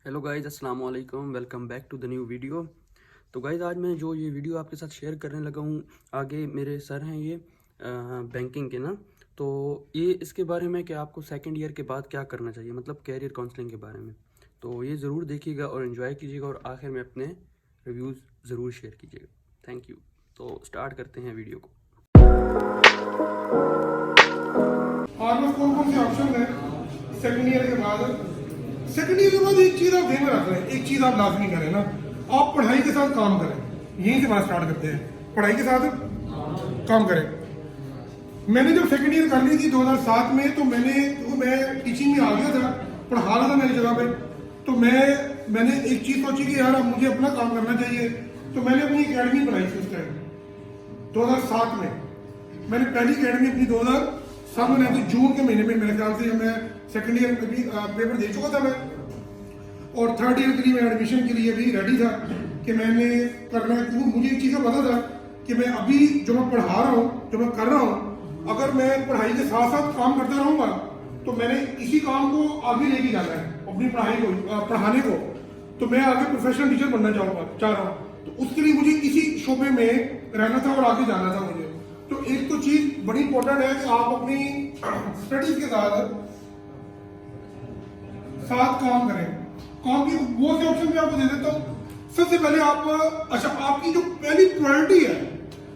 Hello guys, अस्सलाम वालेकुम। Welcome back to the new video. तो गाइज, आज मैं जो ये वीडियो आपके साथ शेयर करने लगा हूँ, आगे मेरे सर हैं ये बैंकिंग के ना, तो ये इसके बारे में कि आपको सेकंड ईयर के बाद क्या करना चाहिए, मतलब कैरियर काउंसलिंग के बारे में। तो ये ज़रूर देखिएगा और इन्जॉय कीजिएगा और आखिर में अपने रिव्यूज़ ज़रूर शेयर कीजिएगा। Thank you. तो स्टार्ट करते हैं वीडियो को। और में कौन कौन से ऑप्शन है सेकंड ईयर के बाद? सेकंड ईयर के बाद एक चीज आप ध्यान में रख रहे हैं, एक चीज आप लाजमी करें ना, आप पढ़ाई के साथ काम करें। यहीं से बात स्टार्ट करते हैं, पढ़ाई के साथ काम करें। मैंने जब सेकंड ईयर कर ली थी 2007 में, तो मैं टीचिंग में आ गया था, पढ़ा रहा था मेरी जगह पे। तो मैंने एक चीज सोची कि यार अब मुझे अपना काम करना चाहिए, तो मैंने अपनी एकेडमी बनाई थी उस टाइम 2007 में। मैंने पहली एकेडमी अपनी 2007 में, तो जून के महीने में मेरे ख्याल से मैं सेकंड ईयर में भी पेपर दे चुका था मैं, और थर्ड ईयर के लिए मैं एडमिशन के लिए भी रेडी था कि मैंने करना है। क्योंकि मुझे एक चीज़ का पता था कि मैं अभी जो मैं पढ़ा रहा हूँ, जो मैं कर रहा हूँ, अगर मैं पढ़ाई के साथ साथ काम करता रहूँगा तो मैंने इसी काम को आगे लेके जाना है, अपनी पढ़ाई को, पढ़ाने को। तो मैं आगे प्रोफेशनल टीचर बनना चाह रहा हूँ, तो उसके लिए मुझे इसी शोबे में रहना था और आगे जाना था मुझे। तो एक तो चीज बड़ी इंपॉर्टेंट है कि आप अपनी स्टडीज के साथ काम करें। काम की वो से ऑप्शन मैं आपको दे देता हूँ। सबसे पहले आपकी जो पहली प्रायोरिटी है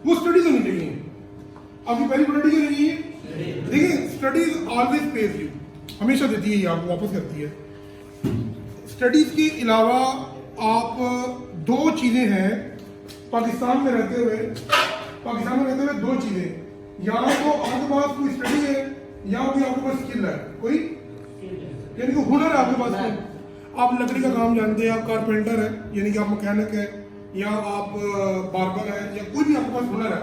वो स्टडीज होनी चाहिए। आपकी पहली प्रायोरिटी क्या होनी चाहिए? देखिए, स्टडीज ऑलवेज पेज यू, हमेशा देती है, आपको वापस करती है। स्टडीज के अलावा आप दो चीजें हैं पाकिस्तान में रहते हुए दो चीजें, या तो आपके पास कोई स्टडी है या कोई आपके पास स्किल है, कोई यानी कि हुनर है आपके पास। आप लकड़ी का काम जानते हैं, आप कारपेंटर है, यानी कि आप मैकेनिक है, या आप बार्बर है, या कोई भी आपके पास हुनर है,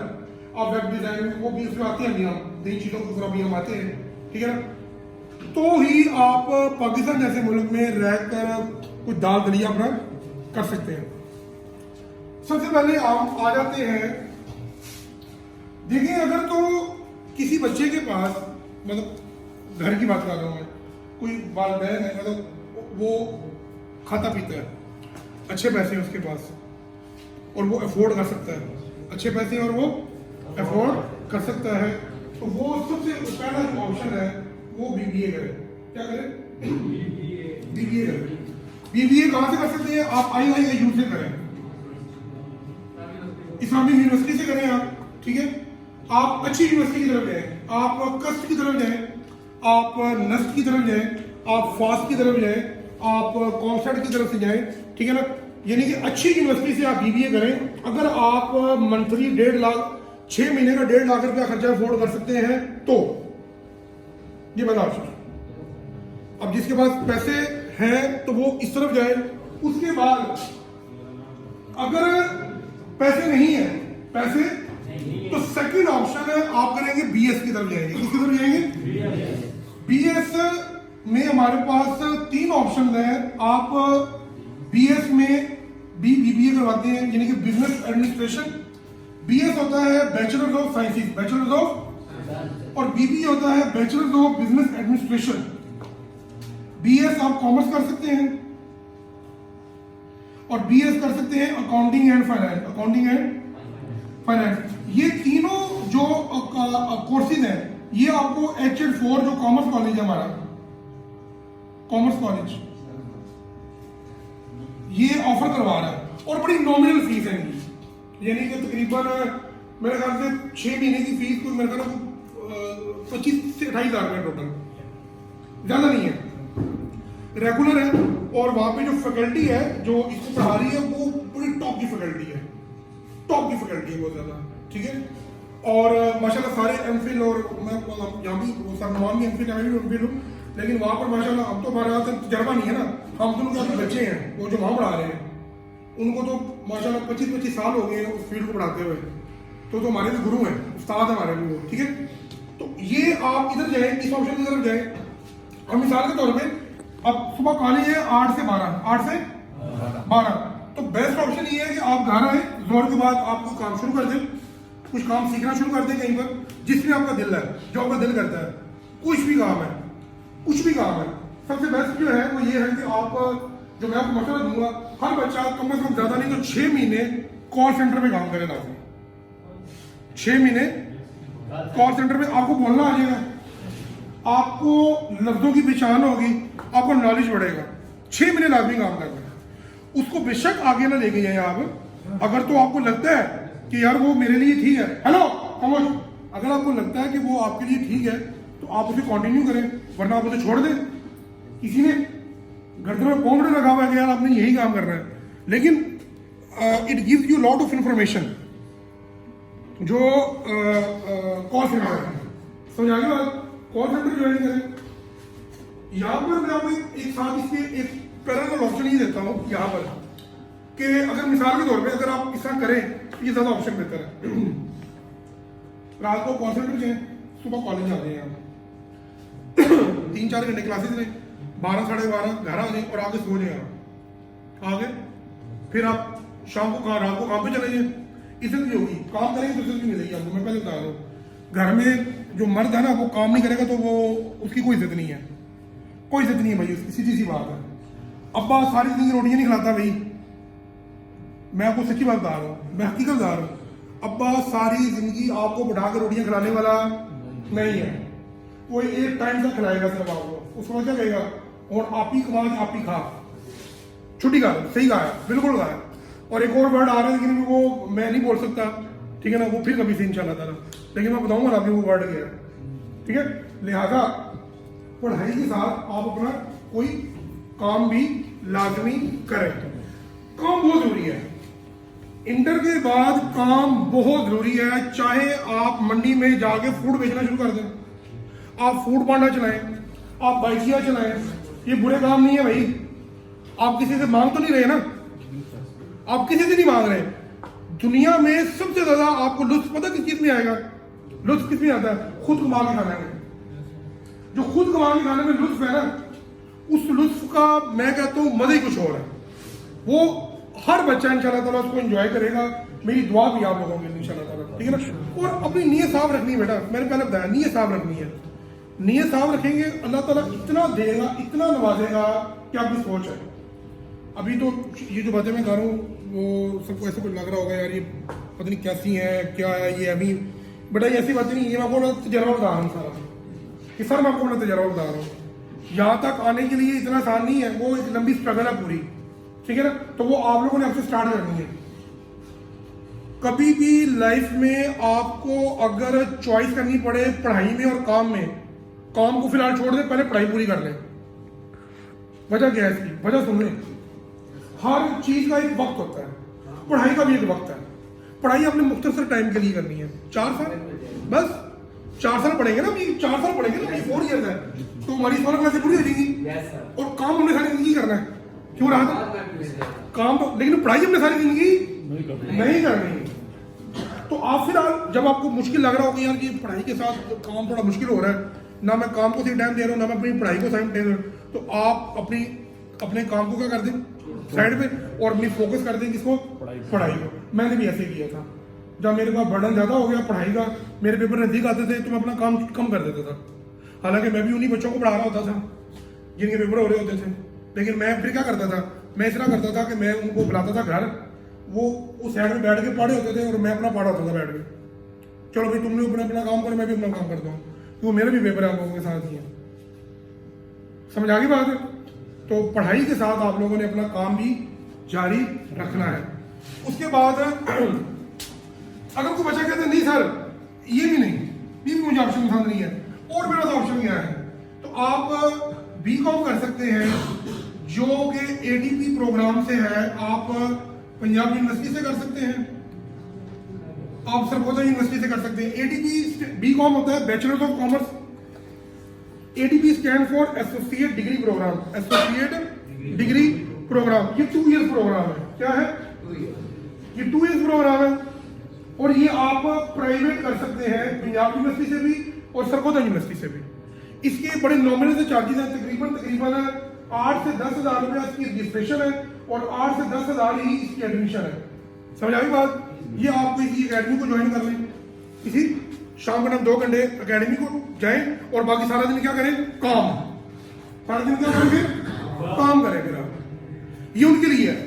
आप वेब डिजाइन, वो भी उसमें आते हैं अभी, हम नई चीजों को अभी हम आते हैं, ठीक है ना। तो ही आप पाकिस्तान जैसे मुल्क में रहकर कुछ दाल दलिया अपना कर सकते हैं। सबसे पहले आप आ जाते हैं, देखिए, अगर तो किसी बच्चे के पास, मतलब घर की बात कर रहा हूँ मैं, कोई वालिदैन है, मतलब वो खाता पीता है, अच्छे पैसे हैं उसके पास और वो अफोर्ड कर सकता है, अच्छे पैसे और वो अफोर्ड कर सकता है, तो वो सबसे पहला जो ऑप्शन है वो बीबीए करे। क्या करें? बीबीए करें। बीबीए कहाँ से कर सकते हैं आप? IIU से करें, इस्लामिक यूनिवर्सिटी से करें आप, ठीक है। आप अच्छी यूनिवर्सिटी की तरफ जाएं, आप कस्ट की तरफ जाएं, आप नस्ट की तरफ जाएं, आप फास्ट की तरफ जाएं, आप कॉन्सेट की तरफ से जाएं, ठीक है ना। यानी कि अच्छी यूनिवर्सिटी से आप बीबीए करें। अगर आप मंथली 1.5 लाख, 6 महीने का 1.5 लाख रुपया खर्चा अफोर्ड कर सकते हैं तो ये पहला ऑप्शन। अब जिसके पास पैसे हैं तो वो इस तरफ जाए। उसके बाद अगर पैसे नहीं है, तो सेकंड ऑप्शन है, आप करेंगे बीएस की तरफ जाएंगे। किसकी तरफ जाएंगे? बीएस में हमारे पास 3 ऑप्शन है। आप बीएस में बीबीए करवाते हैं, यानी कि बिजनेस एडमिनिस्ट्रेशन। बीएस होता है bachelor of sciences, bachelor of, और बीबीए होता है bachelor of business administration. BS आप कॉमर्स कर सकते हैं और बीएस कर सकते हैं अकाउंटिंग एंड फाइनेंस। ये तीनों जो कोर्सेज हैं, ये आपको HL4 जो कॉमर्स कॉलेज है हमारा, कॉमर्स कॉलेज, ये ऑफर करवा रहा है, और बड़ी नॉमिनल फीस है इनकी, यानी कि तकरीबन मेरे ख्याल से 6 महीने की फीस कोई मेरे ख्याल 25 से 28 हज़ार रुपये टोटल, ज्यादा नहीं है, रेगुलर है। और वहां पे जो फैकल्टी है जो इसको पढ़ा रही है वो बड़ी टॉप की फैकल्टी है, बहुत ज्यादा, ठीक है। और माशाल्लाह सारे एमफिल, और मैं यहाँ भी सरमान भी एमफिल, मैं भी एमफिल हूँ, लेकिन वहाँ पर माशाल्लाह अब तो हमारे यहाँ तजर्बा नहीं है ना, हम दोनों के बच्चे हैं वो जो वहाँ पढ़ा रहे हैं, उनको तो माशाल्लाह 25-25 साल हो गए उस फील्ड को पढ़ाते हुए, तो हमारे भी गुरु हैं, उस्ताद है हमारे भी वो, ठीक है। तो ये आप इधर जाए, इस ऑप्शन की तरफ जाए। हम मिसाल के तौर पर, अब सुबह कॉलेज है 8 से 12, तो बेस्ट ऑप्शन ये है कि आप घर आए, जोर के बाद आप कोई काम शुरू कर दें, कुछ काम सीखना शुरू कर दें कहीं पर जिसमें आपका दिल है, जो आपका दिल करता है, कुछ भी काम है। सबसे बेस्ट जो है वो ये है कि आप जो मैं आपको मसला दूंगा, हर बच्चा कम से कम ज्यादा नहीं तो 6 महीने कॉल सेंटर में काम करे लाजमी। 6 महीने कॉल सेंटर में आपको बोलना आ जाएगा, आपको लफ्जों की पहचान होगी, आपको नॉलेज बढ़ेगा। 6 महीने लाजमी काम करना है। उसको बेशक आगे ना लेके जाए आप। अगर तो आपको लगता है कि यार वो मेरे लिए ठीक है, हेलो खामोश, अगर आपको लगता है कि वो आपके लिए ठीक है तो आप उसे कंटिन्यू करें, वरना आप उसे छोड़ दें। किसी ने गर्दन में पॉन्गड़े लगा हुआ है कि यार आपने यही काम करना है, लेकिन it gives you lot of information जो कॉल सेंटर है। समझ आ गई बात? कॉल सेंटर ज्वाइन करें। यहाँ पर मैं आपको एक साथ इसके एक पैरेलल ऑप्शन ही देता हूँ यहाँ पर, कि अगर मिसाल के तौर पे अगर आप इस तरह करें तो ये ज्यादा ऑप्शन बेहतर है। रात को कॉल सेंटर जाए, सुबह कॉलेज आ जाए, यहाँ 3-4 घंटे क्लासेस लें, 12 साढ़े 12 घर आ जाए और आगे सो जाए। आगे फिर आप शाम को रात को काम पे चले जाए, इज्जत भी होगी। काम करेंगे तो इज्जत भी मिलेगी आपको। मैं पहले बता रहा हूँ, घर में जो मर्द है ना वो काम नहीं करेगा तो वो उसकी कोई इज्जत नहीं है, कोई इज्जत नहीं है भाई उसकी। सीधी सी बात है। अब्बा सारी जिंदगी रोटियां नहीं खिलाता भाई, मैं आपको सच्ची बात बता रहा हूँ, मैं हकीकत बता रहा हूँ। अब्बा सारी जिंदगी आपको बढ़ा के रोटियां खिलाने वाला नहीं है, वो एक टाइम तक खिलाएगा सिर्फ आपको। उसको क्या कहेगा, और आप ही कमा आप ही खा। छुट्टी का सही कहा है, बिल्कुल कहा है। और एक और वर्ड आ रहा है लेकिन वो मैं नहीं बोल सकता, ठीक है ना, वो फिर कभी से इंशाल्लाह ताला, लेकिन मैं बताऊंगा ना अभी वो वर्ड क्या है, ठीक है। लिहाजा पढ़ाई के साथ आप अपना कोई काम भी लाजमी करें। काम बहुत जरूरी है, इंटर के बाद काम बहुत जरूरी है। चाहे आप मंडी में जाके फूड बेचना शुरू कर दें, आप फूड पांडा चलाएं, आप बाइकिया चलाएं, ये बुरे काम नहीं है भाई। आप किसी से मांग तो नहीं रहे ना, आप किसी से नहीं मांग रहे। दुनिया में सबसे ज्यादा आपको लुत्फ पता किस चीज में आएगा? लुत्फ किस में आता है? खुद कमा के खाने में। जो खुद कमा के खाने में लुत्फ है ना, उस लुत्फ का मैं कहता हूं मजा ही कुछ और है। वो हर बच्चा इंशाल्लाह ताला उसको एंजॉय करेगा। मेरी दुआ भी आप लोगों के इंशाल्लाह ताला, ठीक है ना। और अपनी नीयत साफ रखनी है बेटा, मैंने पहले बताया नीयत साफ रखनी है। नीयत साफ रखेंगे अल्लाह ताला इतना देगा, इतना नवाजेगा कि आपकी सोच है। अभी तो ये जो बातें मैं कर रहा हूँ वो सबको ऐसे कुछ लग रहा होगा यार ये पता नहीं कैसी है, क्या है ये। अभी बेटा ये ऐसी बातें नहीं, ये मैं आपको तजर्बा बता रहा हूँ सारा कि सर मैं आपको अपना तजर्बा बता रहा हूँ। यहाँ तक आने के लिए इतना आसान नहीं है, वो एक लंबी स्ट्रगल है पूरी, ठीक है ना। तो वो आप लोगों ने आपसे स्टार्ट करनी है। कभी भी लाइफ में आपको अगर चॉइस करनी पड़े पढ़ाई में और काम में, काम को फिलहाल छोड़ दे, पहले पढ़ाई पूरी कर ले। वजह क्या है इसकी? वजह सुन ले। हर चीज का एक वक्त होता है, पढ़ाई का भी एक वक्त है। पढ़ाई अपने मुख्तसर टाइम के लिए करनी है, 4 साल बस। 4 साल पढ़ेंगे ना, अभी 4 साल पढ़ेंगे ना, 4 ईयर है तो हमारी 16 क्लासें पूरी हो जाएंगी। और काम हमने सारी जिंदगी करना है, क्यों रहा था काम तो, लेकिन पढ़ाई हमने सारी जिंदगी नहीं करनी। तो आप फिर जब आपको मुश्किल लग रहा होगा यार कि पढ़ाई के साथ काम थोड़ा मुश्किल हो रहा है, ना मैं काम को सही टाइम दे रहा हूँ, ना मैं अपनी पढ़ाई को सही दे रहा हूँ, तो आप अपने काम को क्या कर दें साइड पे और अपनी फोकस कर दें किसको? पढ़ाई को। मैंने भी ऐसे किया था, जब मेरे पास बर्डन ज्यादा हो गया पढ़ाई का, मेरे पेपर नजदीक आते थे तो मैं अपना काम कम कर देता था। हालांकि मैं भी उन्हीं बच्चों को पढ़ा रहा होता था जिनके पेपर हो रहे होते थे, लेकिन मैं फिर क्या करता था, मैं इस तरह करता था कि मैं उनको बुलाता था घर, वो उस साइड में बैठ के पढ़े होते थे और मैं अपना पढ़ा होता था बैठ के। चलो भाई तुमने अपना काम करो, मैं भी अपना काम करता हूँ, तो मेरे भी पेपर आप लोगों के साथ ही है। समझ आ गई बात? तो पढ़ाई के साथ आप लोगों ने अपना काम भी जारी रखना है। उसके बाद अगर कोई बच्चा कहते नहीं सर ये भी नहीं, ये भी मुझे ऑप्शन पसंद नहीं है, और मेरा तो ऑप्शन क्या है, तो आप बीकॉम कर सकते हैं जो कि एडीपी प्रोग्राम से है। आप पंजाब यूनिवर्सिटी से कर सकते हैं, आप सरगोजा यूनिवर्सिटी से कर सकते हैं। एडीपी बीकॉम होता है bachelor of commerce. ADP stand for associate degree programme, associate degree programme. ये 2 ईयर प्रोग्राम है। क्या है ये? 2 ईयर प्रोग्राम है। और ये आप प्राइवेट कर सकते हैं पंजाब यूनिवर्सिटी से भी और सरगोजा यूनिवर्सिटी से भी। इसके बड़े नॉमिनल से चार्जेस हैं, तकरीबन 8 से 10 हज़ार रुपया इसकी रजिस्ट्रेशन है और 8 से 10 हज़ार ही इसकी एडमिशन है। समझ आई बात? ये आप किसी अकेडमी को ज्वाइन कर लें, किसी शाम का 2 घंटे अकेडमी को जाएं और बाकी सारा दिन क्या करें? काम। सारा दिन क्या करें? फिर काम करें। फिर आप ये उनके लिए है।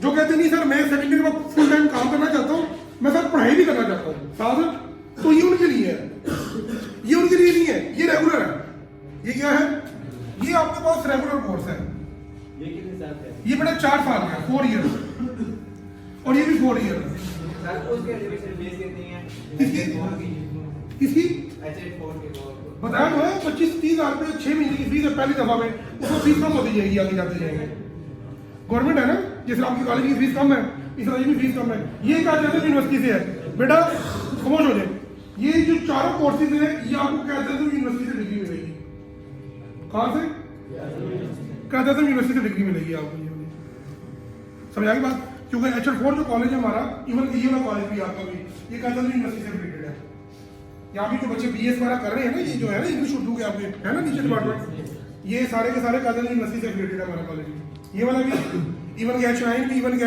जो कहते नहीं सर मैं सेकंड ईयर में फुल टाइम काम करना चाहता हूँ, मैं सर पढ़ाई भी करना चाहता हूँ साथ, तो ये उनके लिए है। ये उनके लिए नहीं है, ये रेगुलर है। ये क्या है? ये आपके पास रेगुलर कोर्स है। ये कितने साल का है? ये बेटा 4 साल का है, 4 ईयर, और ये भी 4 ईयर। सर उसके एजुकेशन फीस कितनी है? किसकी HH फोर के बोर्ड बताया तो है 25-30 हज़ार रुपये 6 महीने की फीस है पहली दफा में, उसको फीस कम होती जाएगी आगे जाते जाएंगे। गवर्नमेंट है ना, जैसे आपकी कॉलेज की फीस कम है इस तरह की फीस कम है। ये क्या कहते हैं यूनिवर्सिटी से है बेटा, समझ हो जाए। ये जो चारों कोर्सेज हैं ये आपको कहते हैं यूनिवर्सिटी से डिग्री मिलेगी। कहाँ से कहते हैं यूनिवर्सिटी से डिग्री मिलेगी आपको। ये समझ आई बात? क्योंकि HL4 जो कॉलेज है हमारा, इवन ये वाला कॉलेज भी आपका भी, ये कहते हैं यूनिवर्सिटी से रिलेटेड है। यहाँ भी जो बच्चे BS वगैरह कर रहे हैं ना, ये जो है ना इंग्लिश उर्दू के आपके है ना नीचे डिपार्टमेंट, ये सारे के सारे कहते हैं यूनिवर्सिटी से रिलेटेड है हमारा कॉलेज। ये वाला भी इवन के H9 भी, इवन के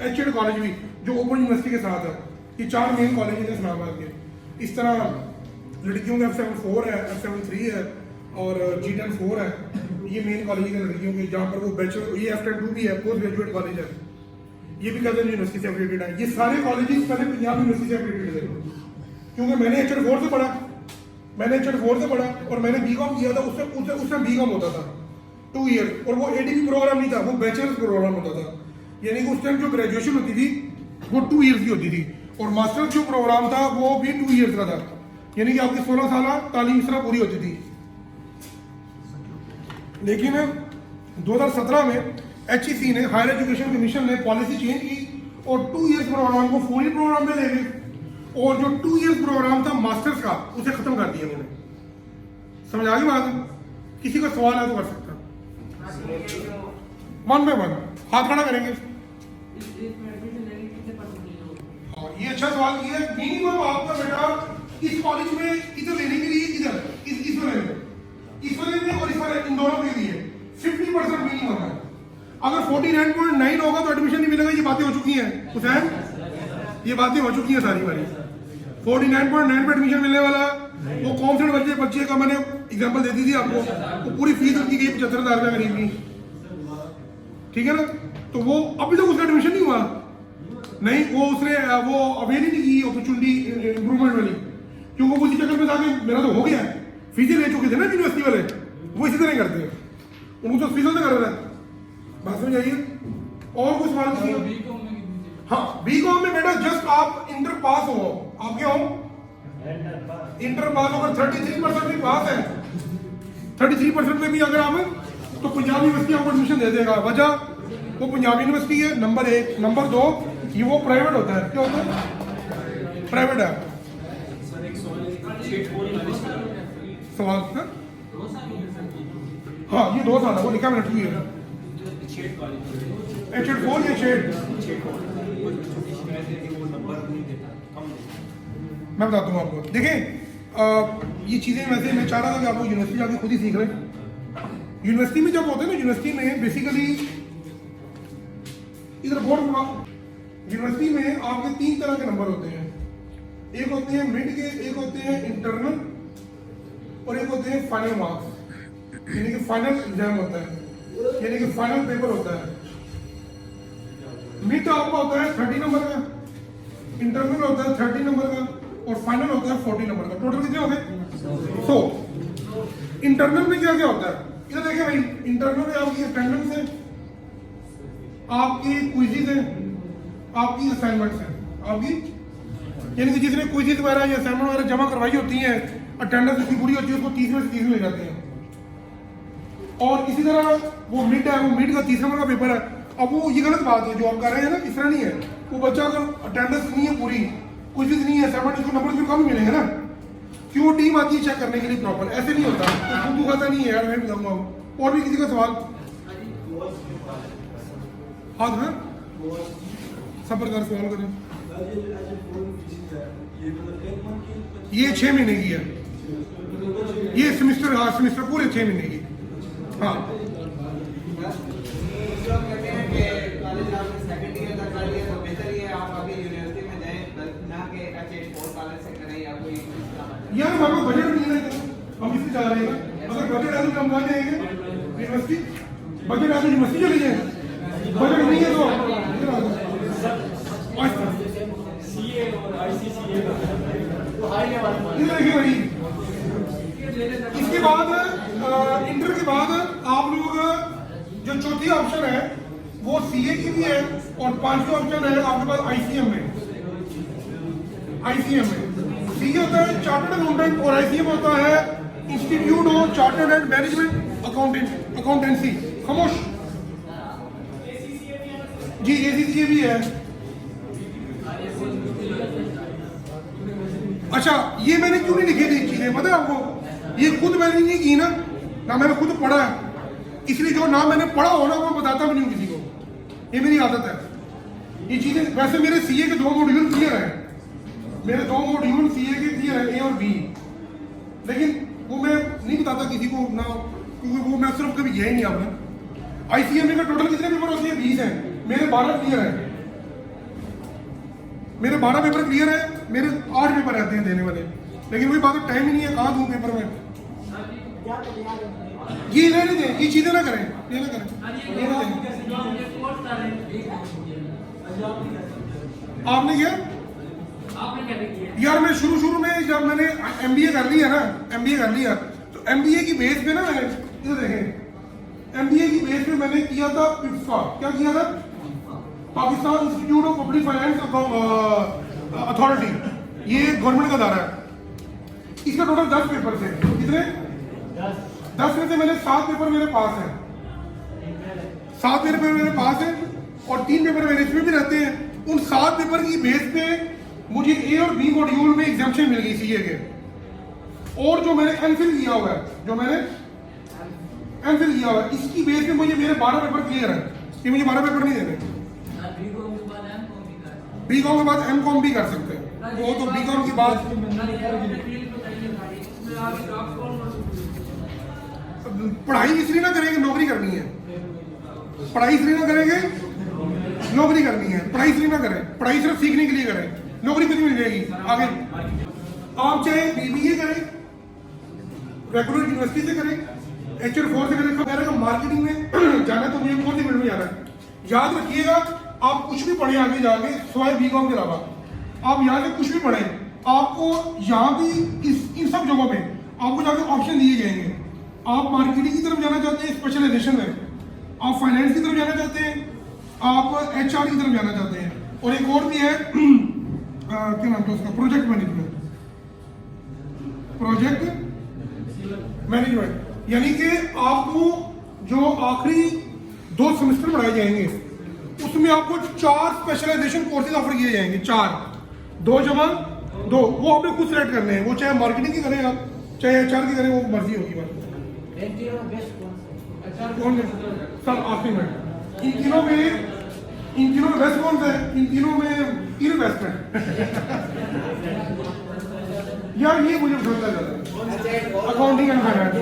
HED कॉलेज भी जो ओपन यूनिवर्सिटी के साथ है। ये 4 मेन कॉलेज हैं इस्लामाबाद के। इस तरह लड़कियों का F74 है, F73 है और G10-4 है। ये मेन कॉलेज है लड़कियों के, जहाँ पर वो बैचलर, ये F10-2 भी है, पोस्ट ग्रेजुएट कॉलेज है। ये भी कहते हैं यूनिवर्सिटी से एफिलिएटेड है। ये सारे कॉलेजेस पहले पंजाब यूनिवर्सिटी से एफिलिएटेड थे, क्योंकि मैंने HL4 से पढ़ा, और मैंने BCom किया था। उसमें BCom होता था 2 ईयर, और वो ADP प्रोग्राम नहीं था, वो बैचलर्स प्रोग्राम होता था। यानी कि उस टाइम जो ग्रेजुएशन होती थी वो 2 ईयर्स की होती थी, और मास्टर्स जो प्रोग्राम था वो भी 2 ईयर्स का था। यानी कि आपकी 16 साल तालीम इस तरह पूरी होती थी। लेकिन 2017 में HEC ने, हायर एजुकेशन कमीशन ने पॉलिसी चेंज की और 2 ईयर्स प्रोग्राम को 4 ईयर प्रोग्राम में ले गए, और जो 2 ईयर्स प्रोग्राम था मास्टर्स का उसे खत्म कर दिया उन्होंने। समझ आ गई बात? किसी का सवाल है तो कर सकता, 1 बाय 1 हाथ खड़ा करेंगे। और ये अच्छा सवाल किया है। मिनिमम आपका बेटा इस कॉलेज में इधर लेने के लिए, इधर इसमें लेने और इसमें इन दोनों के लिए 50% मिनिमम है। अगर 49.9 होगा तो एडमिशन नहीं मिलेगा। ये बातें हो चुकी हैं हुसैन, ये बातें हो चुकी हैं सारी बारी। 49.9 पे एडमिशन मिलने वाला, वो कौन से बच्चे का मैंने एग्जांपल दे दी थी आपको, तो पूरी फीस उनकी गई 75,000 रुपये करीब की, ठीक है ना। तो वो अभी तक उसका एडमिशन नहीं हुआ, नहीं उसने वो अवेल ही नहीं की अपॉर्चुनिटी इंप्रूवमेंट वाली, क्योंकि वो उसी चक्कर में जाके मेरा तो हो गया, फीसें ले चुके थे ना यूनिवर्सिटी वाले, वो इसी तरह करते हैं, उनको तो फीसों से कर रहा है। बात समझ आइए। और कुछ सवाल किया? हाँ, BCom में बेटा जस्ट आप इंटर पास हो, आप क्या हो? इंटर पास होकर 33% भी पास है, 33% में भी अगर आप, तो पंजाब यूनिवर्सिटी आपको एडमिशन दे देगा। वजह वो पंजाब यूनिवर्सिटी है, नंबर 1। नंबर 2 ये वो प्राइवेट होता है। क्या होता है? प्राइवेट है। सवाल था? हाँ, ये 2 साल है, वो लिखा मैंने 2 ईयर। HL4 या शेड, मैं बताता हूँ आपको। देखें ये चीज़ें वैसे मैं चाह रहा था कि आपको यूनिवर्सिटी आके खुद ही सीख लें। यूनिवर्सिटी में जब होते हैं ना, यूनिवर्सिटी में बेसिकली इधर बोर्ड में, यूनिवर्सिटी में आपके 3 तरह के नंबर होते हैं। एक होते हैं मिड के, एक होते हैं इंटरनल, और एक होते हैं फाइनल मार्क्स, यानी कि फाइनल एग्जाम होता है, यानी कि फाइनल पेपर होता है। मिड आपका होता है 30 नंबर का, इंटरनल होता है 30 नंबर का, और फाइनल होता है 40 नंबर का। टोटल कितने हो गए? 100। इंटरनल में क्या क्या होता है? इधर देखिए भाई, इंटरनल में आपकी अटेंडेंस है, आपकी क्विज़ेस है, आपकी असाइनमेंट्स है, आपकी यानी कि जिसने क्विज़ेस वगैरह या असाइनमेंट वगैरह जमा करवाई होती है, अटेंडेंस उसकी पूरी होती है, उसको 30 में से 30 मिल जाते हैं। और इसी तरह वो मिड है, वो मिड का 30 नंबर का पेपर है। अब वो ये गलत बात है जो आप कर रहे हैं ना, इस तरह नहीं है। वो बच्चा अगर अटेंडेंस नहीं है पूरी, कुछ भी नहीं है, असाइनमेंट, उसको नंबर भी कम मिलेंगे ना, क्यों टीम आती है चेक करने के लिए प्रॉपर, ऐसे नहीं होता। तो खुद खाता नहीं है यार, मैं बताऊंगा। और भी किसी का सवाल? हाँ है, सब प्रकार सवाल करें। ये 6 महीने की है, ये सेमिस्टर, हाँ सेमिस्टर पूरे 6 महीने की। हाँ यार हमारे बजट नहीं है, हम इससे चला रहे हैं। अगर बजट है तो हम कहाँ जाएंगे? यूनिवर्सिटी। बजट है तो यूनिवर्सिटी चले जाएंगे। ये देखिए भाई, इसके बाद इंटर के बाद आप लोग जो चौथी ऑप्शन है वो सीए की भी है और पांचवी ऑप्शन है आपके पास आईसीएम में। आईसीएम में सीए होता है चार्टर्ड अकाउंटेंट और आईसीएम होता है institute of chartered and management accountancy. खामोश जी, एसीसीए भी है। अच्छा, ये मैंने क्यों नहीं लिखी थी चीजें पता है आपको? ये खुद मैंने नहीं की ना मैंने खुद पढ़ा है, इसलिए जो ना मैंने पढ़ा हो ना वो बताता भी नहीं हूँ किसी को, ये मेरी आदत है। ये चीजें वैसे मेरे सीए के 2 मॉड्यूल क्लियर है, मेरे 2 मॉड्यूल सीए के क्लियर है, ए और बी, लेकिन वो मैं नहीं बताता किसी को ना, क्योंकि वो मैं सिर्फ कभी गया ही नहीं आपने। आईसीएमए का टोटल कितने पेपर होते हैं? 20 हैं, मेरे 12 क्लियर है, मेरे 12 पेपर क्लियर है, मेरे 8 पेपर रहते हैं देने वाले, लेकिन वही बात है टाइम ही नहीं है, कहाँ दूँ पेपर में। ये रहने दें, ये चीजें ना करें, ये ना करें, ये ना दें। आपने क्या यार, मैं शुरू में जब मैंने एमबीए कर लिया ना, एमबीए कर लिया तो एमबीए की बेस पे ना मैंने ये देखें, एमबीए की बेस पे मैंने किया था पिप्फा। क्या किया था? Pakistan institute of public finance authority, ये गवर्नमेंट का दायरा है। इसका टोटल 10 पेपर थे। कितने? 10 में से मैंने 7 पेपर मेरे पास हैं, 7 पेपर मेरे पास हैं और 3 पेपर मेरे इसमें भी रहते हैं। उन 7 पेपर की बेस पे मुझे ए और बी मॉड्यूल में एग्जाम्पशन मिल गई सीए के, और जो मैंने एमफिल किया हुआ है, इसकी बेस पे मुझे मेरे 12 पेपर क्लियर है, कि मुझे 12 पेपर नहीं देने। बीकॉम के बाद एमकॉम भी कर सकते हैं, वो तो बीकॉम के बाद पढ़ाई इसलिए ना करेंगे, नौकरी करनी है। पढ़ाई इसलिए ना करेंगे, नौकरी करनी है। पढ़ाई इसलिए ना करें, पढ़ाई सिर्फ सीखने के लिए करें, नौकरी खुद मिल जाएगी आगे। आप चाहे बीबीए करें, रेगुलर यूनिवर्सिटी से करें, HR4 से करें, अगर मार्केटिंग में जाना तो मुझे कौन सी फील्ड में जाना है? याद रखिएगा, आप कुछ भी पढ़े आगे जाके सिवाय बीकॉम के अलावा, आप यहाँ से कुछ भी पढ़े, आपको यहाँ भी इन सब जगहों पे आपको जाके ऑप्शन दिए जाएंगे। आप मार्केटिंग की तरफ जाना चाहते हैं स्पेशलाइजेशन में, आप फाइनेंस की तरफ जाना चाहते हैं, आप HR की तरफ जाना चाहते हैं, और एक और भी है क्या नाम था उसका, प्रोजेक्ट मैनेजमेंट, यानी कि आपको जो आखिरी 2 सेमेस्टर पढ़ाए जाएंगे उसमें आपको 4 स्पेशलाइजेशन कोर्सेज ऑफर किए जाएंगे। 4, 2 जमा 2, वो आपने खुद सेलेक्ट करने हैं, वो चाहे मार्केटिंग की करें आप, चाहे HR की करें, वो मर्जी होगी बस। कौन है सर? आखिरी में इन तीनों में बेस्ट कौन सा है? इन तीनों में तीनों बेस्ट है यार, ये मुझे पसंद है अकाउंटिंग एंड फाइनेंस।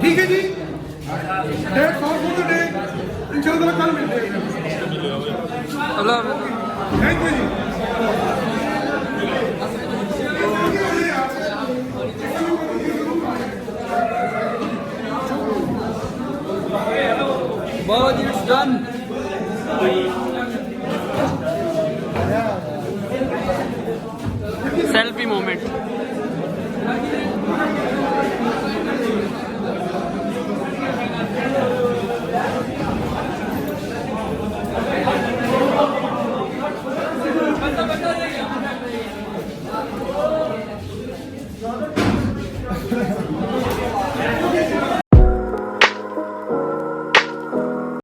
ठीक है जी, that's all for the day, इंशाल्लाह कल मिलते हैं। थैंक यू जी। Wow, it's done. Selfie moment.